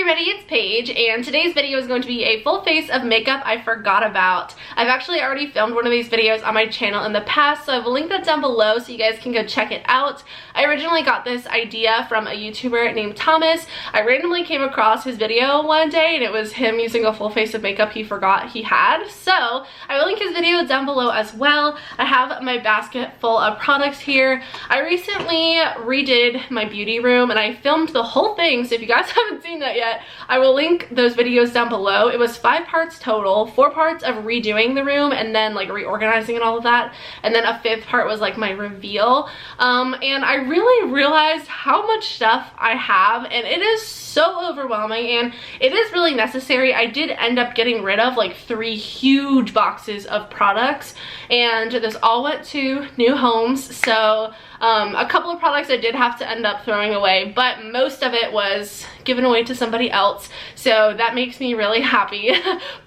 everybody, it's Paige, and today's video is going to be a full face of makeup I forgot about. I've actually already filmed one of these videos on my channel in the past, so I will link that down below so you guys can go check it out. I originally got this idea from a YouTuber named Thomas. I randomly came across his video one day and it was him using a full face of makeup he forgot he had. So I will link his video down below as well. I have my basket full of products here. I recently redid my beauty room and I filmed the whole thing, so if you guys haven't seen that yet, I will link those videos down below. It was 5 parts total, 4 parts of redoing the room and then like reorganizing and all of that, and then a 5th part was like my reveal. And I really realized how much stuff I have, and it is so overwhelming, and it is really necessary. I did end up getting rid of like 3 huge boxes of products, and those all went to new homes. So a couple of products I did have to end up throwing away, but most of it was given away to somebody else, so that makes me really happy.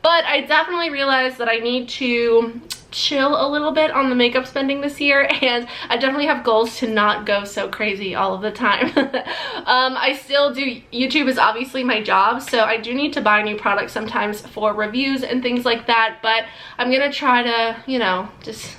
But I definitely realized that I need to chill a little bit on the makeup spending this year, and I definitely have goals to not go so crazy all of the time. I still do, YouTube is obviously my job, so I do need to buy new products sometimes for reviews and things like that, but I'm gonna try to, you know, just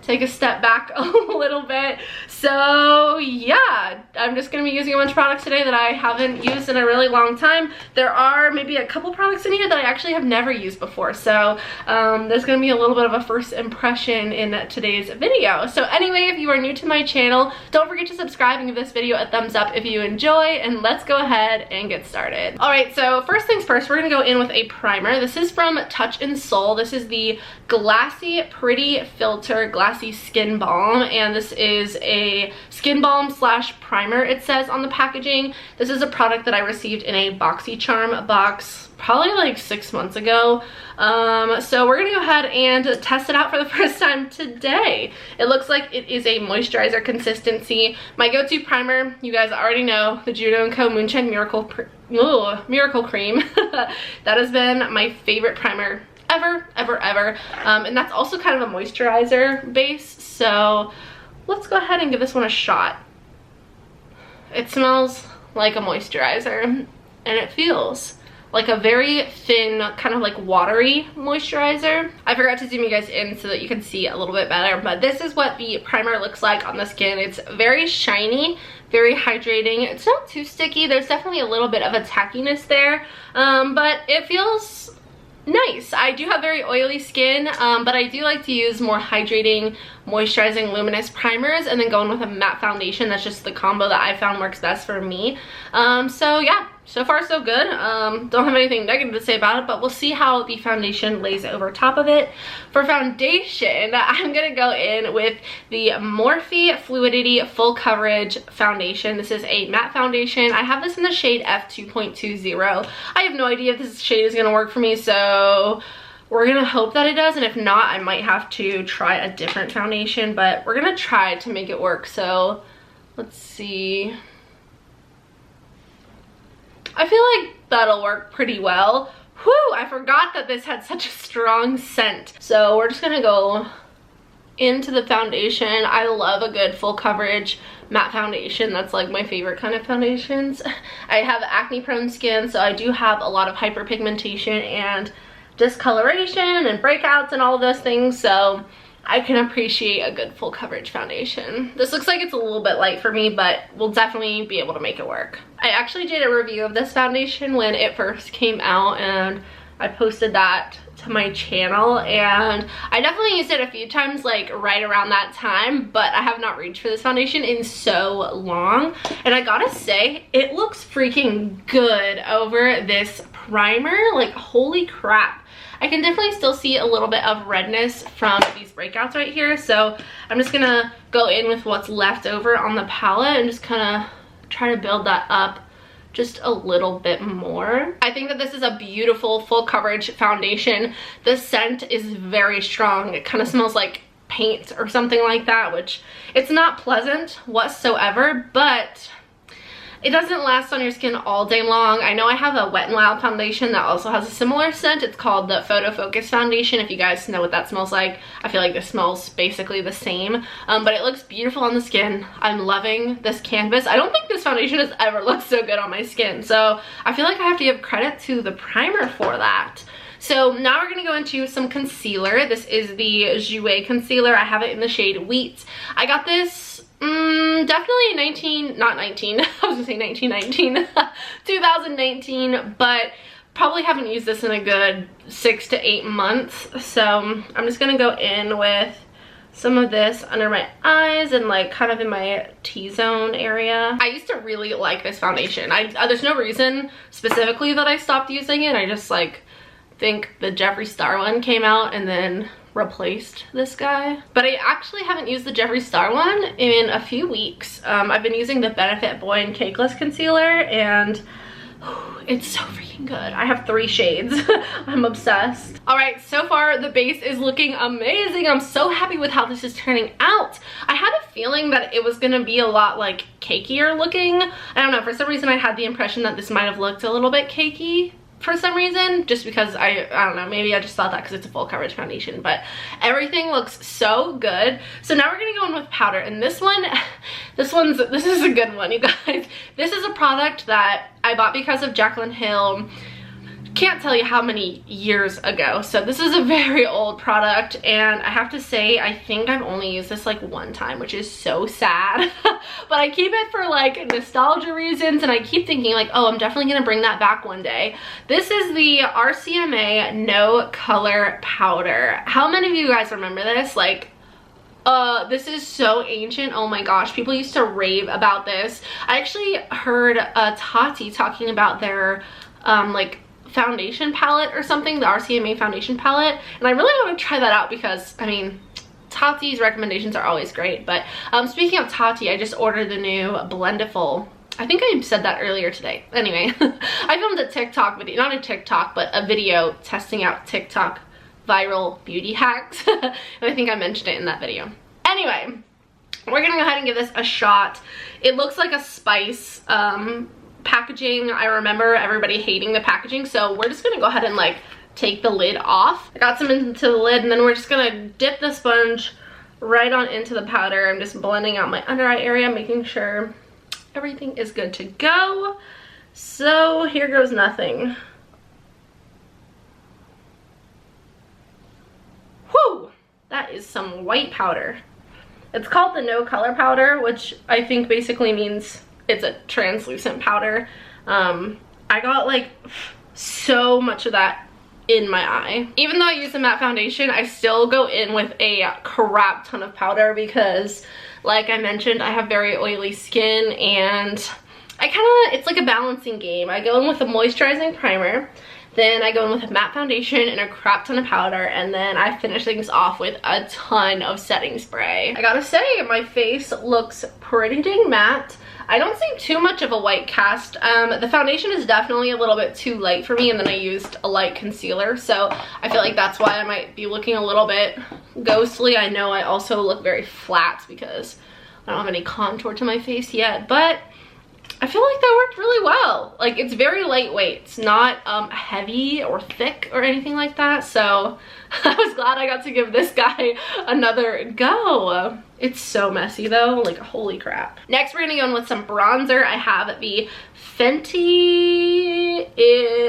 take a step back a little bit. So yeah, I'm just gonna be using a bunch of products today that I haven't used in a really long time. There are maybe a couple products in here that I actually have never used before, so there's gonna be a little bit of a first impression in today's video. So anyway, if you are new to my channel, don't forget to subscribe and give this video a thumbs up if you enjoy, and let's go ahead and get started. Alright, so first things first, we're gonna go in with a primer. This is from Touch in Soul. This is the Glassy Pretty Filter Glassy Skin Balm, and this is a skin balm slash primer, it says on the packaging. This is a product that I received in a BoxyCharm box probably like 6 months ago. So we're gonna go ahead and test it out for the first time today. It looks like it is a moisturizer consistency. My go-to primer, you guys already know, the Jouer Co Moonshine Miracle Cream. That has been my favorite primer ever. And that's also kind of a moisturizer base, so let's go ahead and give this one a shot. It smells like a moisturizer, and it feels like a very thin, kind of like watery moisturizer. I forgot to zoom you guys in so that you can see a little bit better, but this is what the primer looks like on the skin. It's very shiny, very hydrating. It's not too sticky. There's definitely a little bit of a tackiness there, but it feels nice. I do have very oily skin, but I do like to use more hydrating, moisturizing, luminous primers and then go in with a matte foundation. That's just the combo that I found works best for me. So yeah, so far so good. Don't have anything negative to say about it, but we'll see how the foundation lays over top of it. For foundation, I'm gonna go in with the Morphe Fluidity Full Coverage Foundation. This is a matte foundation. I have this in the shade F2.20. I have no idea if this shade is gonna work for me, so we're gonna hope that it does, and if not, I might have to try a different foundation, but we're gonna try to make it work. So let's see. I feel like that'll work pretty well. Whew, I forgot that this had such a strong scent. So we're just gonna go into the foundation. I love a good full coverage matte foundation. That's like my favorite kind of foundations. I have acne prone skin, so I do have a lot of hyperpigmentation and discoloration and breakouts and all of those things, so I can appreciate a good full coverage foundation. This looks like it's a little bit light for me, but we'll definitely be able to make it work. I actually did a review of this foundation when it first came out, and I posted that to my channel, and I definitely used it a few times like right around that time, but I have not reached for this foundation in so long, and I gotta say, it looks freaking good over this primer. Like, holy crap. I can definitely still see a little bit of redness from these breakouts right here, so I'm just gonna go in with what's left over on the palette and just kind of try to build that up just a little bit more. I think that this is a beautiful full coverage foundation. The scent is very strong. It kind of smells like paint or something like that, which it's not pleasant whatsoever, but It doesn't last on your skin all day long. I know I have a Wet n Wild foundation that also has a similar scent. It's called the Photo Focus foundation. If you guys know what that smells like, I feel like this smells basically the same. But it looks beautiful on the skin. I'm loving this canvas. I don't think this foundation has ever looked so good on my skin. So I feel like I have to give credit to the primer for that. So now we're going to go into some concealer. This is the Jouer Concealer. I have it in the shade Wheat. I got this definitely 2019, but probably haven't used this in a good 6 to 8 months. So I'm just going to go in with some of this under my eyes and like kind of in my T-zone area. I used to really like this foundation. There's no reason specifically that I stopped using it. I just like think the Jeffree Star one came out and then replaced this guy. But I actually haven't used the Jeffree Star one in a few weeks. I've been using the Benefit Boy and Cakeless Concealer, and it's so freaking good. I have 3 shades. I'm obsessed. All right, so far the base is looking amazing. I'm so happy with how this is turning out. I had a feeling that it was gonna be a lot like cakier looking. I don't know, for some reason I had the impression that this might have looked a little bit cakey for some reason, just because I don't know, maybe I just thought that because it's a full coverage foundation, but everything looks so good. So now we're gonna go in with powder, and this is a good one, you guys. This is a product that I bought because of Jaclyn Hill. Can't tell you how many years ago. So this is a very old product, and I have to say I think I've only used this like 1 time, which is so sad. But I keep it for like nostalgia reasons, and I keep thinking like, oh, I'm definitely gonna bring that back one day. This is the RCMA No Color Powder. How many of you guys remember this? Like, this is so ancient. Oh my gosh, people used to rave about this. I actually heard Tati talking about their like foundation palette or something, the RCMA foundation palette, and I really want to try that out because, I mean, Tati's recommendations are always great. But speaking of Tati, I just ordered the new Blendiful. I think I said that earlier today. Anyway, I filmed a TikTok video, not a TikTok, but a video testing out TikTok viral beauty hacks. And I think I mentioned it in that video. Anyway, we're gonna go ahead and give this a shot. It looks like a spice packaging. I remember everybody hating the packaging, so we're just gonna go ahead and like take the lid off. I got some into the lid, and then we're just gonna dip the sponge right on into the powder. I'm just blending out my under eye area, making sure everything is good to go. So here goes nothing. Whew, that is some white powder. It's called the No Color Powder, which I think basically means it's a translucent powder. I got like so much of that in my eye. Even though I use a matte foundation, I still go in with a crap ton of powder because, like I mentioned, I have very oily skin, and it's like a balancing game. I go in with a moisturizing primer, then I go in with a matte foundation and a crap ton of powder, and then I finish things off with a ton of setting spray. I gotta say, my face looks pretty dang matte. I don't see too much of a white cast. The foundation is definitely a little bit too light for me, and then I used a light concealer, so I feel like that's why I might be looking a little bit ghostly. I know I also look very flat because I don't have any contour to my face yet, but I feel like that worked really well. Like, it's very lightweight. It's not heavy or thick or anything like that. So I was glad I got to give this guy another go. It's so messy though, like holy crap. Next, we're gonna go in with some bronzer. I have the Fenty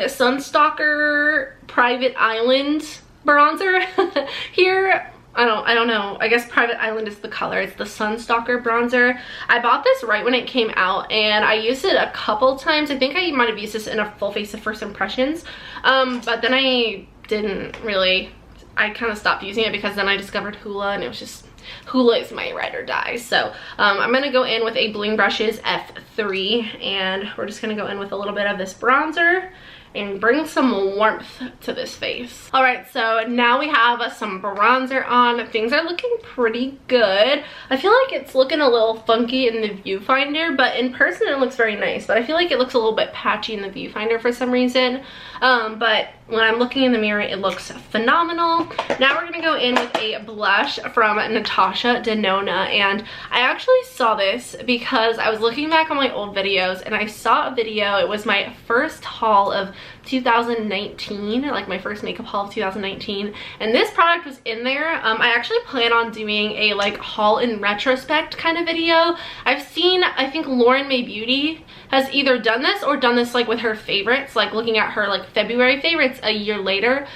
StalkR Private Island bronzer here. I don't know. I guess Private Island is the color. It's the StalkR bronzer. I bought this right when it came out, and I used it a couple times. I think I might have used this in a full face of first impressions. But then I didn't really. I kind of stopped using it because then I discovered Huda, and it was just, Huda is my ride or die. So I'm going to go in with a Bling Brushes F3, and we're just going to go in with a little bit of this bronzer and bring some warmth to this face. All right, so now we have some bronzer on. Things are looking pretty good. I feel like it's looking a little funky in the viewfinder, but in person it looks very nice. But I feel like it looks a little bit patchy in the viewfinder for some reason. But when I'm looking in the mirror, it looks phenomenal. Now we're gonna go in with a blush from Natasha, Denona, and I actually saw this because I was looking back on my old videos and I saw a video. It was my first haul of 2019, like my first makeup haul of 2019, and this product was in there. I actually plan on doing a like haul in retrospect kind of video. I've seen, I think Lauren May Beauty has either done this or done this like with her favorites, like looking at her like February favorites a year later.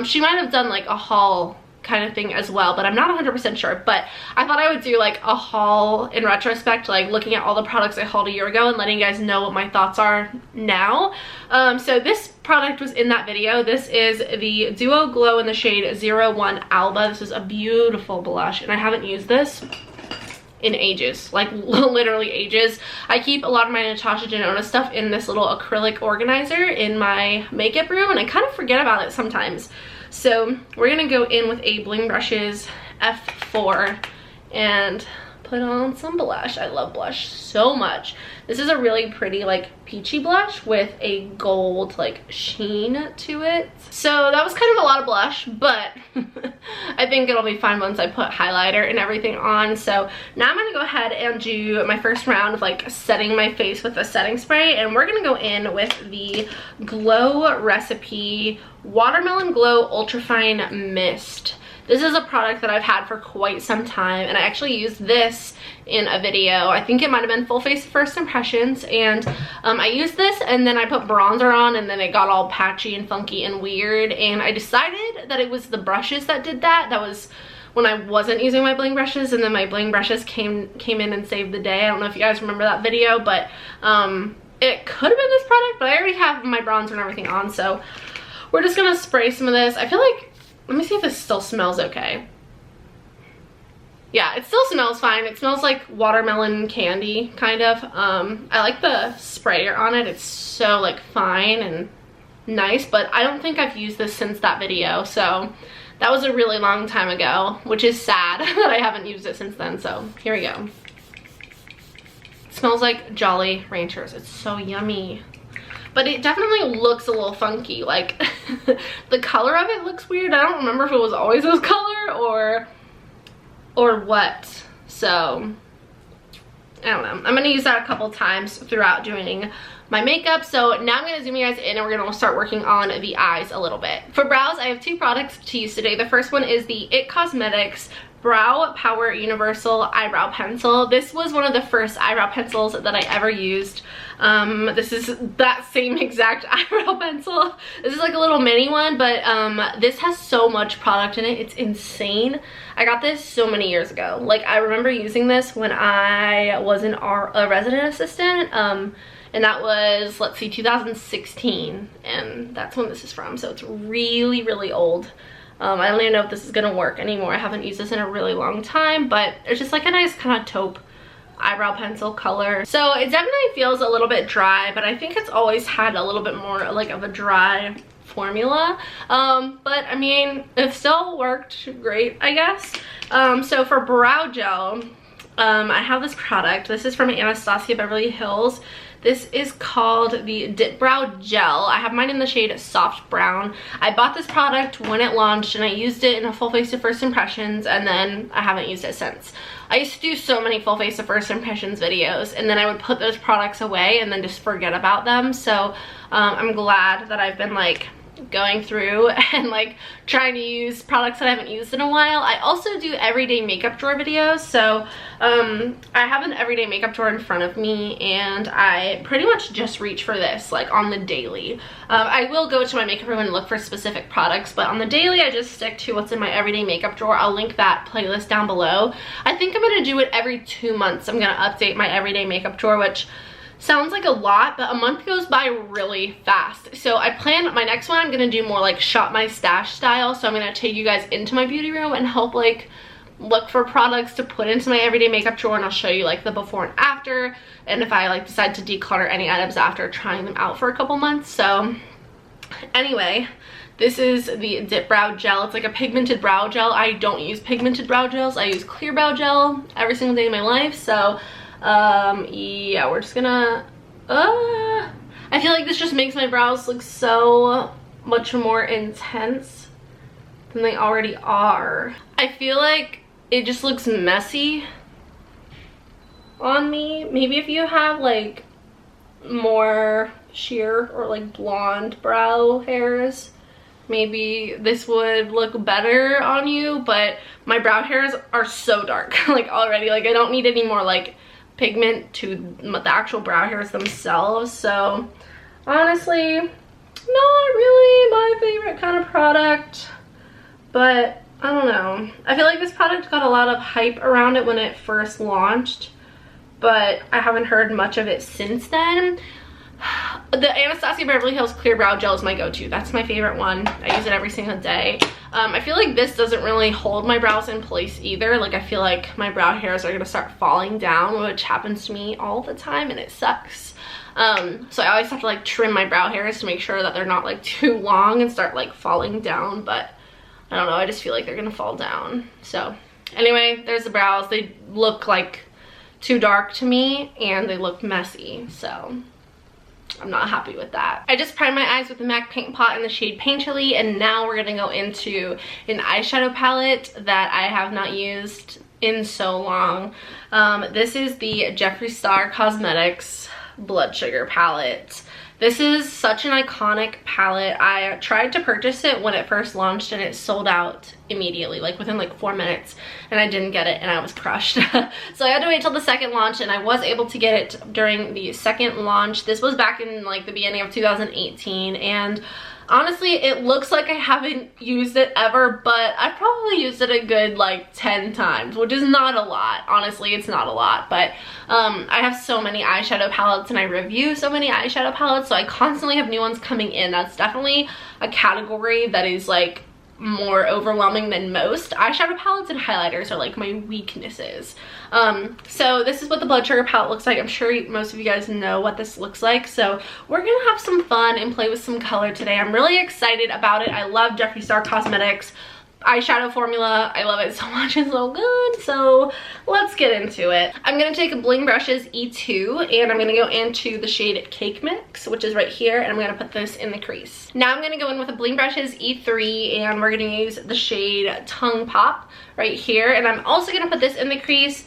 She might have done like a haul kind of thing as well, but I'm not 100% sure. But I thought I would do like a haul in retrospect, like looking at all the products I hauled a year ago and letting you guys know what my thoughts are now. So this product was in that video. This is the Duo Glow in the shade 01 Alba. This is a beautiful blush and I haven't used this in ages, like literally ages. I keep a lot of my Natasha Denona stuff in this little acrylic organizer in my makeup room and I kind of forget about it sometimes. So we're gonna go in with a Bling Brushes F4 and put on some blush. I love blush so much. This is a really pretty like peachy blush with a gold like sheen to it. So that was kind of a lot of blush, but I think it'll be fine once I put highlighter and everything on. So now I'm gonna go ahead and do my first round of like setting my face with a setting spray, and we're gonna go in with the Glow Recipe Watermelon Glow Ultrafine Mist. This is a product that I've had for quite some time, and I actually used this in a video. I think it might have been Full Face First Impressions, and I used this and then I put bronzer on and then it got all patchy and funky and weird, and I decided that it was the brushes that did that. That was when I wasn't using my bling brushes, and then my bling brushes came in and saved the day. I don't know if you guys remember that video, but it could have been this product, but I already have my bronzer and everything on, so we're just gonna spray some of this. I feel like, let me see if this still smells okay. Yeah, it still smells fine. It smells like watermelon candy, kind of. I like the sprayer on it. It's so like fine and nice, but I don't think I've used this since that video. So that was a really long time ago, which is sad that I haven't used it since then. So here we go. It smells like Jolly Ranchers. It's so yummy. But it definitely looks a little funky. Like the color of it looks weird. I don't remember if it was always this color or what. So I don't know. I'm gonna use that a couple times throughout doing my makeup. So now I'm gonna zoom you guys in and we're gonna start working on the eyes a little bit. For brows, I have two products to use today. The first one is the IT Cosmetics Brow Power Universal Eyebrow Pencil. This was one of the first eyebrow pencils that I ever used. This is that same exact eyebrow pencil. This is like a little mini one, but this has so much product in it. It's insane. I got this so many years ago. Like, I remember using this when I was a resident assistant, and that was, let's see, 2016, and that's when this is from. So it's really, really old. I don't even know if this is gonna work anymore. I haven't used this in a really long time, but it's just like a nice kind of taupe eyebrow pencil color. So it definitely feels a little bit dry, but I think it's always had a little bit more like of a dry formula. But I mean, it still worked great, I guess. So for brow gel, I have this product. This is from Anastasia Beverly Hills. This is called the Dip Brow Gel. I have mine in the shade Soft Brown. I bought this product when it launched and I used it in a Full Face of First Impressions, and then I haven't used it since. I used to do so many Full Face of First Impressions videos, and then I would put those products away and then just forget about them. So I'm glad that I've been like going through and like trying to use products that I haven't used in a while. I also do everyday makeup drawer videos, so I have an everyday makeup drawer in front of me and I pretty much just reach for this like on the daily. I will go to my makeup room and look for specific products, but on the daily I just stick to what's in my everyday makeup drawer. I'll link that playlist down below. I think I'm gonna do it every 2 months. I'm gonna update my everyday makeup drawer, which sounds like a lot, but a month goes by really fast. So I plan my next one, I'm gonna do more like shop my stash style. So I'm gonna take you guys into my beauty room and help like look for products to put into my everyday makeup drawer, and I'll show you like the before and after, and if I like decide to declutter any items after trying them out for a couple months. So anyway, this is the Dip Brow Gel. It's like a pigmented brow gel. I don't use pigmented brow gels. I use clear brow gel every single day of my life. So yeah, we're just gonna I feel like this just makes my brows look so much more intense than they already are. I feel like it just looks messy on me. Maybe if you have like more sheer or like blonde brow hairs, maybe this would look better on you, but my brow hairs are so dark like already. Like I don't need any more like pigment to the actual brow hairs themselves. So honestly, not really my favorite kind of product, but I don't know. I feel like this product got a lot of hype around it when it first launched, but I haven't heard much of it since then. The Anastasia Beverly Hills Clear Brow Gel is my go-to. That's my favorite one. I use it every single day. I feel like this doesn't really hold my brows in place either. Like I feel like my brow hairs are gonna start falling down, which happens to me all the time and it sucks. So I always have to like trim my brow hairs to make sure that they're not like too long and start like falling down, but I don't know, I just feel like they're gonna fall down. So anyway, there's the brows. They look like too dark to me and they look messy, so I'm not happy with that. I just primed my eyes with the MAC Paint Pot in the shade Painterly, and now we're gonna go into an eyeshadow palette that I have not used in so long. This is the Jeffree Star Cosmetics Blood Sugar palette. This is such an iconic palette. I tried to purchase it when it first launched and it sold out immediately, like within like 4 minutes, and I didn't get it and I was crushed. So I had to wait till the second launch, and I was able to get it during the second launch. This was back in like the beginning of 2018, and honestly it looks like I haven't used it ever, but I've probably used it a good like 10 times, which is not a lot. Honestly, it's not a lot, but I have so many eyeshadow palettes and I review so many eyeshadow palettes, so I constantly have new ones coming in. That's definitely a category that is like more overwhelming than most. Eyeshadow palettes and highlighters are like my weaknesses. So this is what the Blood Sugar palette looks like. I'm sure most of you guys know what this looks like, so we're gonna have some fun and play with some color today. I'm really excited about it. I love Jeffree Star Cosmetics eyeshadow formula. I love it so much. It's so good. So let's get into it. I'm gonna take a Bling Brushes E2 and I'm gonna go into the shade Cake Mix, which is right here, and I'm gonna put this in the crease. Now I'm gonna go in with a Bling Brushes E3 and we're gonna use the shade Tongue Pop right here, and I'm also gonna put this in the crease,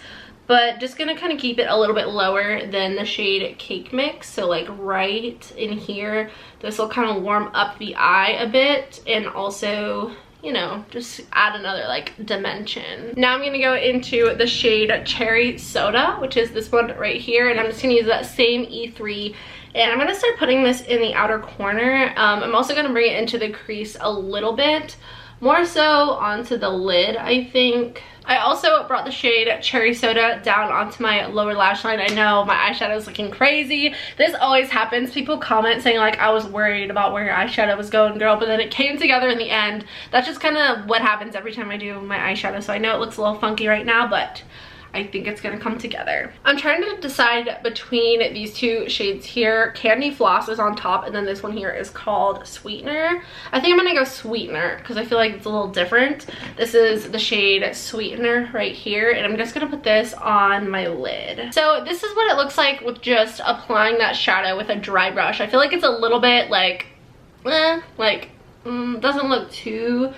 but just gonna kind of keep it a little bit lower than the shade Cake Mix. So like right in here, this will kind of warm up the eye a bit and also, you know, just add another like dimension. Now I'm gonna go into the shade Cherry Soda, which is this one right here, and I'm just gonna use that same E3 and I'm gonna start putting this in the outer corner. I'm also gonna bring it into the crease a little bit, more so onto the lid, I think. I also brought the shade Cherry Soda down onto my lower lash line. I know my eyeshadow is looking crazy. This always happens. People comment saying like, I was worried about where your eyeshadow was going, girl, but then it came together in the end. That's just kind of what happens every time I do my eyeshadow. So I know it looks a little funky right now, but I think it's gonna come together. I'm trying to decide between these two shades here. Candy Floss is on top, and then this one here is called Sweetener. I think I'm gonna go Sweetener because I feel like it's a little different. This is the shade Sweetener right here, and I'm just gonna put this on my lid. So this is what it looks like with just applying that shadow with a dry brush. I feel like it's a little bit like, doesn't look too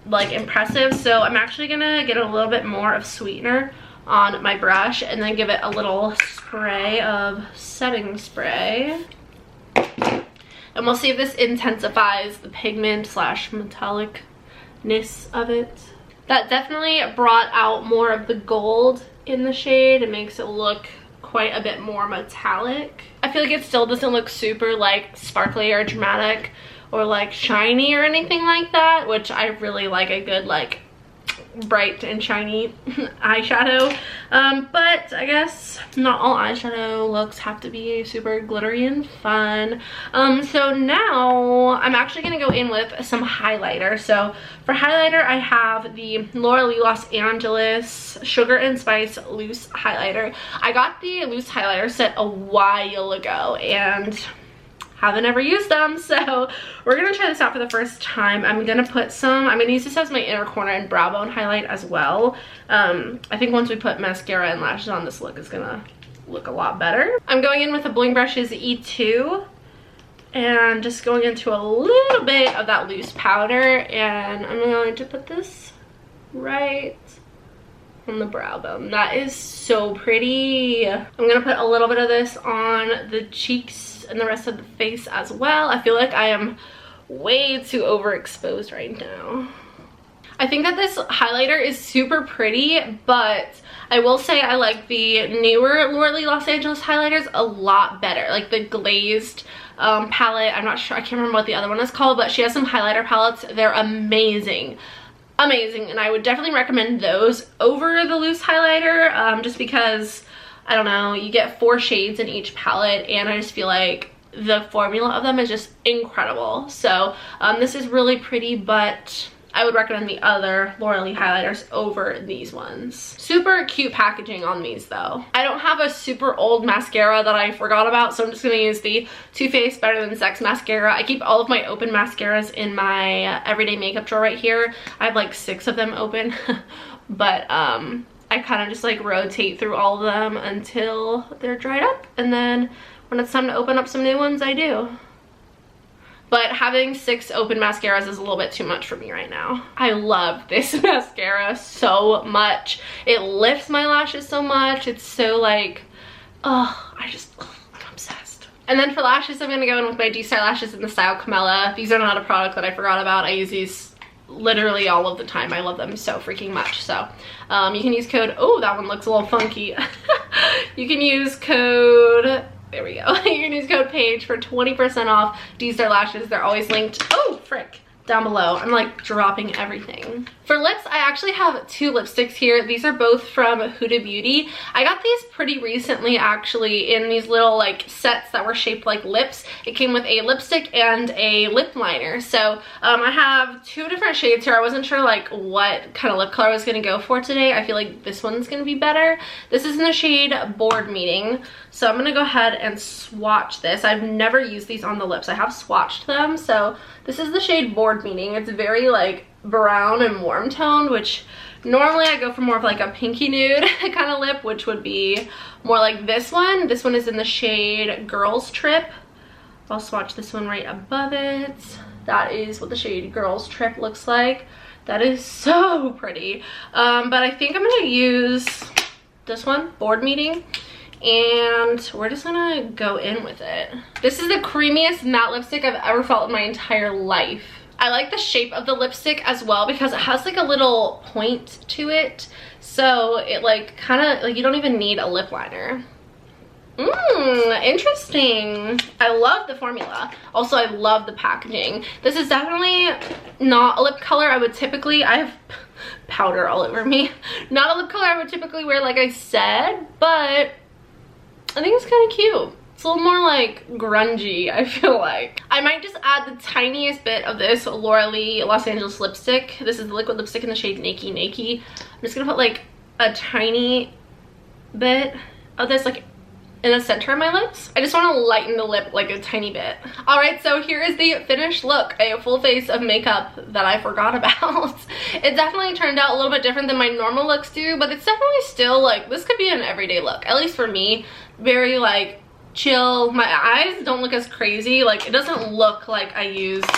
like impressive. So I'm actually gonna get a little bit more of Sweetener on my brush and then give it a little spray of setting spray, and we'll see if this intensifies the pigment slash metallicness of it. That definitely brought out more of the gold in the shade. It makes it look quite a bit more metallic. I feel like it still doesn't look super like sparkly or dramatic or like shiny or anything like that, which I really like a good like bright and shiny eyeshadow, but I guess not all eyeshadow looks have to be super glittery and fun. So now I'm actually gonna go in with some highlighter. So for highlighter, I have the Laura Lee Los Angeles Sugar and Spice loose highlighter. I got the loose highlighter set a while ago and haven't ever used them, so we're gonna try this out for the first time. I'm gonna use this as my inner corner and brow bone highlight as well. I think once we put mascara and lashes on, this look is gonna look a lot better. I'm going in with the Bling Brushes E2, and just going into a little bit of that loose powder, and I'm going to put this right on the brow bone. That is so pretty. I'm gonna put a little bit of this on the cheeks and the rest of the face as well. I feel like I am way too overexposed right now. I think that this highlighter is super pretty, but I will say I like the newer L'Oreal Los Angeles highlighters a lot better. Like the glazed palette, I'm not sure, I can't remember what the other one is called, but she has some highlighter palettes. They're amazing. Amazing, and I would definitely recommend those over the loose highlighter, just because, I don't know, you get 4 shades in each palette, and I just feel like the formula of them is just incredible. So this is really pretty, but I would recommend the other L'Oreal highlighters over these ones. Super cute packaging on these though. I don't have a super old mascara that I forgot about, so I'm just gonna use the Too Faced Better Than Sex mascara. I keep all of my open mascaras in my everyday makeup drawer right here. I have like 6 of them open, but I kind of just like rotate through all of them until they're dried up, and then when it's time to open up some new ones, I do. But having 6 open mascaras is a little bit too much for me right now. I love this mascara so much. It lifts my lashes so much. It's so like, oh, I'm obsessed. And then for lashes, I'm gonna go in with my Dstarlashes in the style Kamela. These are not a product that I forgot about. I use these literally all of the time. I love them so freaking much. So you can use code, oh, that one looks a little funky. You can use code, there we go. You can use code Paige for 20% off Dstarlashes. They're always linked, oh frick, down below. I'm like dropping everything. For lips, I actually have 2 lipsticks here. These are both from Huda Beauty. I got these pretty recently actually in these little like sets that were shaped like lips. It came with a lipstick and a lip liner. So I have 2 different shades here. I wasn't sure like what kind of lip color I was gonna go for today. I feel like this one's gonna be better. This is in the shade Board Meeting. So I'm gonna go ahead and swatch this. I've never used these on the lips. I have swatched them. So this is the shade Board Meeting. It's very like brown and warm toned, which normally I go for more of like a pinky nude kind of lip, which would be more like this one. This one is in the shade Girls Trip. I'll swatch this one right above it. That is what the shade Girls Trip looks like. That is so pretty. But I think I'm gonna use this one, Board Meeting, and we're just gonna go in with it. This is the creamiest matte lipstick I've ever felt in my entire life. I like the shape of the lipstick as well because it has like a little point to it. So it like kind of like, you don't even need a lip liner. Interesting. I love the formula. Also, I love the packaging. This is definitely not a lip color I would typically, I have powder all over me. Not a lip color I would typically wear, like I said, but I think it's kind of cute. It's a little more like grungy, I feel like. I might just add the tiniest bit of this L'Oreal Los Angeles lipstick. This is the liquid lipstick in the shade Nakey Nakey. I'm just gonna put like a tiny bit of this like in the center of my lips. I just want to lighten the lip like a tiny bit. All right, so here is the finished look, a full face of makeup that I forgot about. It definitely turned out a little bit different than my normal looks do, but it's definitely still like, this could be an everyday look, at least for me. Very like chill. My eyes don't look as crazy. Like, it doesn't look like I used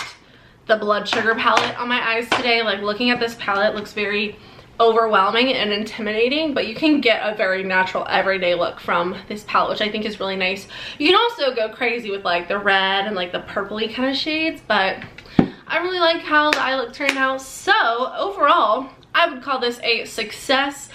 the blood sugar palette on my eyes today. Like, looking at this palette looks very overwhelming and intimidating, but you can get a very natural everyday look from this palette, which I think is really nice. You can also go crazy with like the red and like the purpley kind of shades, but I really like how the eye look turned out. So overall, I would call this a success.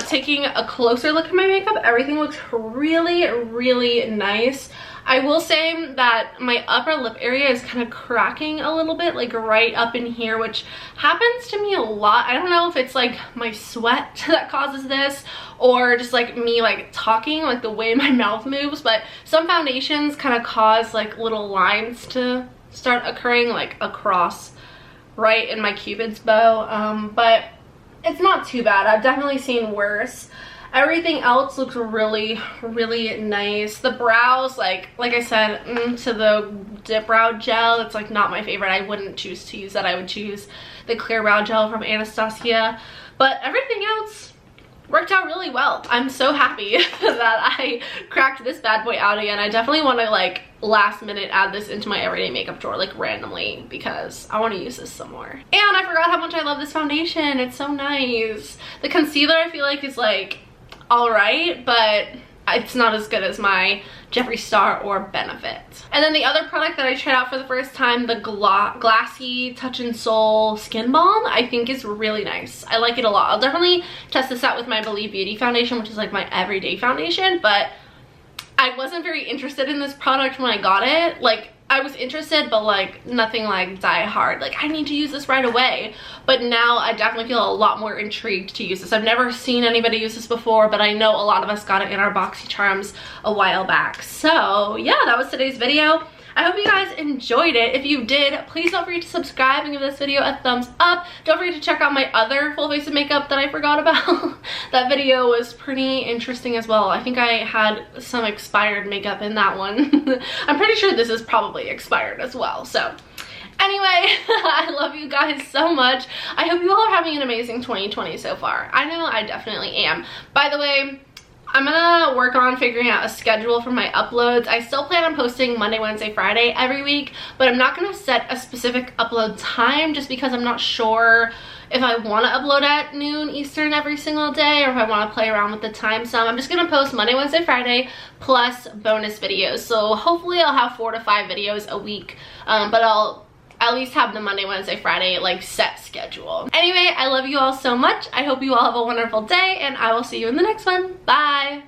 Taking a closer look at my makeup, everything looks really, really nice. I will say that my upper lip area is kind of cracking a little bit, like right up in here, which happens to me a lot. I don't know if it's like my sweat that causes this or just like me like talking, like the way my mouth moves, but some foundations kind of cause like little lines to start occurring like across right in my Cupid's bow, but it's not too bad. I've definitely seen worse. Everything else looks really, really nice. The brows, like I said, to the Dip Brow Gel, it's like not my favorite. I wouldn't choose to use that. I would choose the Clear Brow Gel from Anastasia. But everything else, worked out really well. I'm so happy that I cracked this bad boy out again. I definitely want to like last minute add this into my everyday makeup drawer like randomly because I want to use this some more. And I forgot how much I love this foundation. It's so nice. The concealer I feel like is like alright, but it's not as good as my Jeffree Star or Benefit. And then the other product that I tried out for the first time, the Glassy Touch and Soul Skin Balm, I think is really nice. I like it a lot. I'll definitely test this out with my Believe Beauty foundation, which is like my everyday foundation, but I wasn't very interested in this product when I got it. Like, I was interested, but like nothing like die hard. Like, I need to use this right away. But now I definitely feel a lot more intrigued to use this. I've never seen anybody use this before, but I know a lot of us got it in our BoxyCharms a while back. So yeah, that was today's video. I hope you guys enjoyed it. If you did, please don't forget to subscribe and give this video a thumbs up. Don't forget to check out my other full face of makeup that I forgot about. That video was pretty interesting as well. I think I had some expired makeup in that one. I'm pretty sure this is probably expired as well. So anyway, I love you guys so much. I hope you all are having an amazing 2020 so far. I know I definitely am. By the way, I'm gonna work on figuring out a schedule for my uploads. I still plan on posting Monday, Wednesday, Friday every week, but I'm not gonna set a specific upload time just because I'm not sure if I want to upload at noon Eastern every single day or if I want to play around with the time some. I'm just gonna post Monday, Wednesday, Friday plus bonus videos. So hopefully I'll have 4 to 5 videos a week, but I'll at least have the Monday, Wednesday, Friday like set schedule. Anyway, I love you all so much. I hope you all have a wonderful day and I will see you in the next one. Bye.